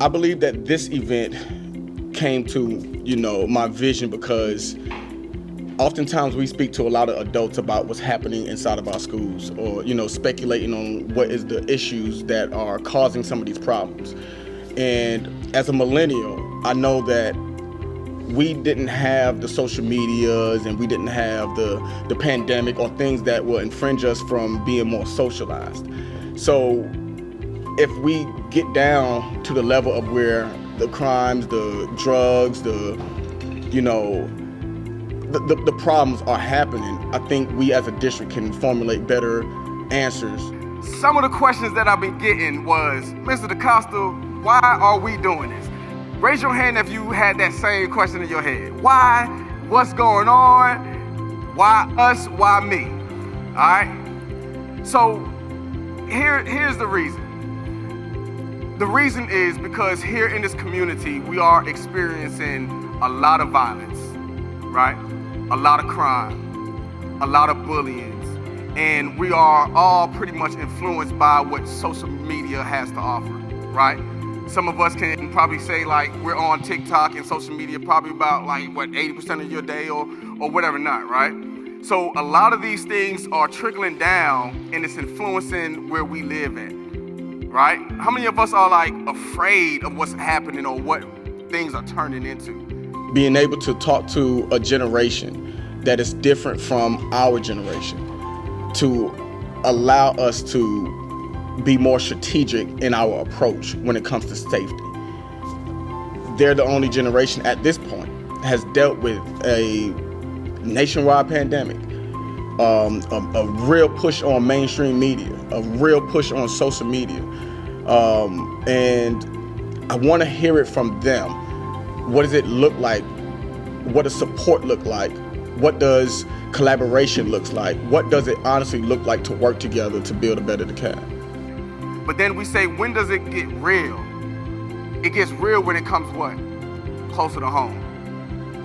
I believe that this event came to, my vision because oftentimes we speak to a lot of adults about what's happening inside of our schools or, speculating on what is the issues that are causing some of these problems. And as a millennial, I know that we didn't have the social medias and we didn't have the pandemic or things that will infringe us from being more socialized. So if we get down to the level of where the crimes, the drugs, the problems are happening, I think we as a district can formulate better answers. Some of the questions that I've been getting was, Mr. DaCosta, why are we doing this? Raise your hand if you had that same question in your head. Why? What's going on? Why us? Why me? All right? So here's the reason. The reason is because here in this community, we are experiencing a lot of violence, right? A lot of crime, a lot of bullying, and we are all pretty much influenced by what social media has to offer, right? Some of us can probably say like we're on TikTok and social media probably about 80% of your day or whatever not, right? So a lot of these things are trickling down and it's influencing where we live at, right? How many of us are afraid of what's happening or what things are turning into? Being able to talk to a generation that is different from our generation to allow us to be more strategic in our approach when it comes to safety. They're the only generation at this point has dealt with a nationwide pandemic, a real push on mainstream media, a real push on social media. And I want to hear it from them. What does it look like? What does support look like? What does collaboration look like? What does it honestly look like to work together to build a better DeKalb? But then we say, when does it get real? It gets real when it comes what? Closer to home,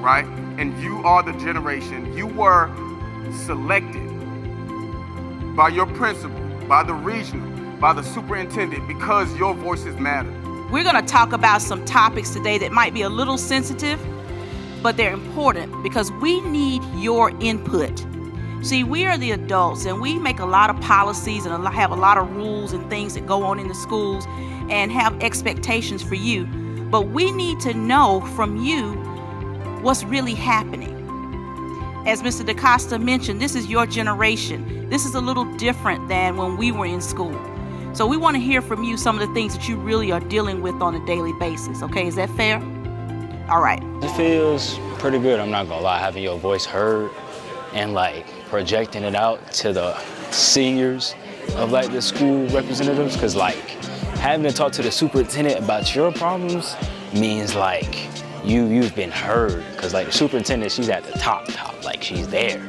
right? And you are the generation, you were selected by your principal, by the regional, by the superintendent, because your voices matter. We're gonna talk about some topics today that might be a little sensitive, but they're important because we need your input. See, we are the adults and we make a lot of policies and have a lot of rules and things that go on in the schools and have expectations for you. But we need to know from you what's really happening. As Mr. DaCosta mentioned, this is your generation. This is a little different than when we were in school. So we want to hear from you some of the things that you really are dealing with on a daily basis. Okay, is that fair? All right. It feels pretty good, I'm not gonna lie, having your voice heard and projecting it out to the seniors of the school representatives, because having to talk to the superintendent about your problems means you've been heard, because the superintendent, she's at the top, she's there.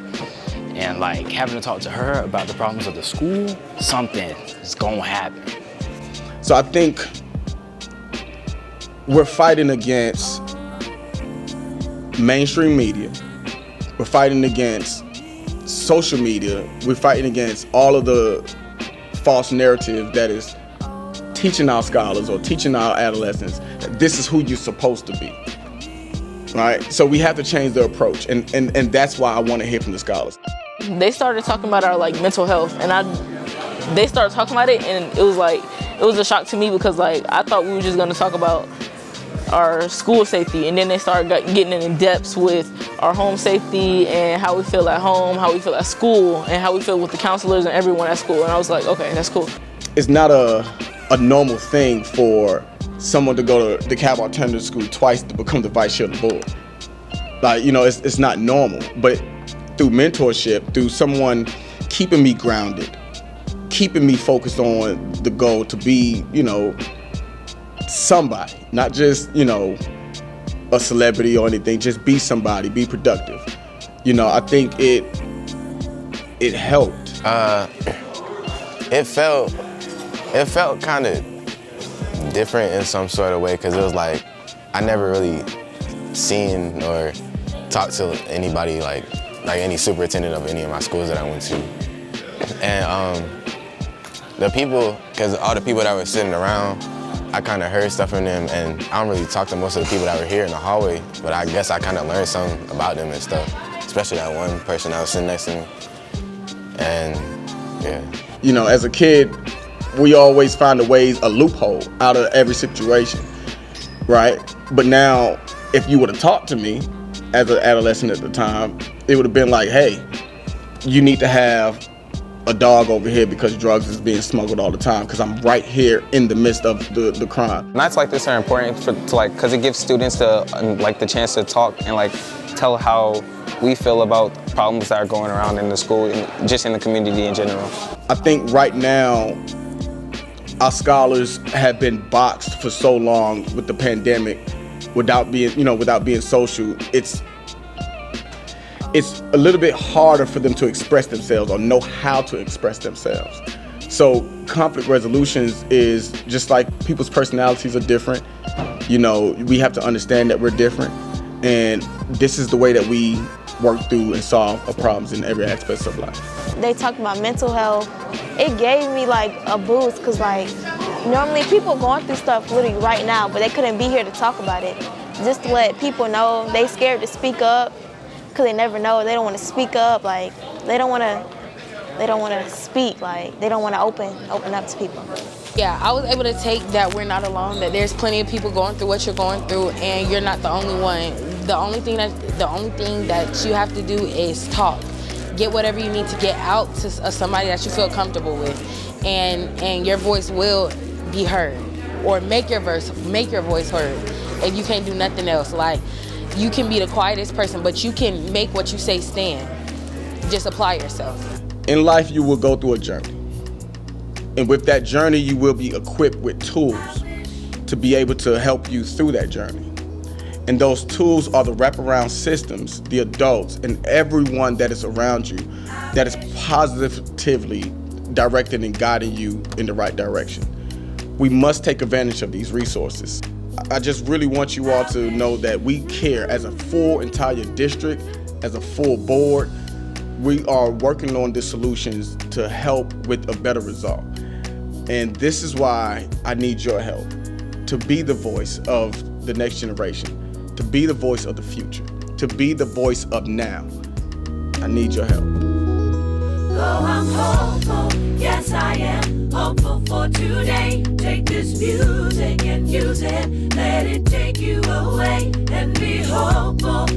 And having to talk to her about the problems of the school, something is gonna happen. So I think we're fighting against mainstream media. We're fighting against social media. We're fighting against all of the false narrative that is teaching our scholars or teaching our adolescents that this is who you're supposed to be, right? So we have to change the approach, and that's why I want to hear from the scholars. They started talking about our mental health, and they started talking about it, and it was a shock to me because I thought we were just gonna talk about our school safety, and then they started getting in depth with our home safety and how we feel at home, how we feel at school, and how we feel with the counselors and everyone at school. And I was like, okay, that's cool. It's not a normal thing for someone to go to DeKalb Alternative School twice to become the vice chair of the board. It's not normal, but through mentorship, through someone keeping me grounded, keeping me focused on the goal to be, somebody, not just, a celebrity or anything, just be somebody, be productive. I think it helped. It felt kind of different in some sort of way, because it was I never really seen or talked to anybody like any superintendent of any of my schools that I went to. And the people, because all the people that were sitting around, I kind of heard stuff from them, and I don't really talk to most of the people that were here in the hallway, but I guess I kind of learned something about them and stuff, especially that one person that was sitting next to me. And yeah. You know, as a kid, we always find a loophole out of every situation, right? But now, if you would have talked to me as an adolescent at the time, it would have been like, hey, you need to have a dog over here because drugs is being smuggled all the time, because I'm right here in the midst of the crime. Nights like this are important because it gives students the chance to talk and tell how we feel about problems that are going around in the school and just in the community in general. I think right now, our scholars have been boxed for so long with the pandemic without being social. It's a little bit harder for them to express themselves or know how to express themselves. So conflict resolutions is just like people's personalities are different. You know, we have to understand that we're different. And this is the way that we work through and solve problems in every aspect of life. They talked about mental health. It gave me a boost, because normally people going through stuff literally right now, but they couldn't be here to talk about it. Just to let people know they scared to speak up, because they never know. They don't want to speak up. They don't want to speak. They don't want to open up to people. Yeah, I was able to take that we're not alone, that there's plenty of people going through what you're going through, and you're not the only one. The only thing that you have to do is talk. Get whatever you need to get out to somebody that you feel comfortable with, and your voice will be heard, or make your voice heard. If you can't do nothing else, you can be the quietest person, but you can make what you say stand. Just apply yourself. In life, you will go through a journey. And with that journey, you will be equipped with tools to be able to help you through that journey. And those tools are the wraparound systems, the adults, and everyone that is around you that is positively directing and guiding you in the right direction. We must take advantage of these resources. I just really want you all to know that we care as a full entire district, as a full board. We are working on the solutions to help with a better result. And this is why I need your help to be the voice of the next generation, to be the voice of the future, to be the voice of now. I need your help. Oh, I'm hopeful, yes I am hopeful for today. Take this music and use it, let it take you away and be hopeful.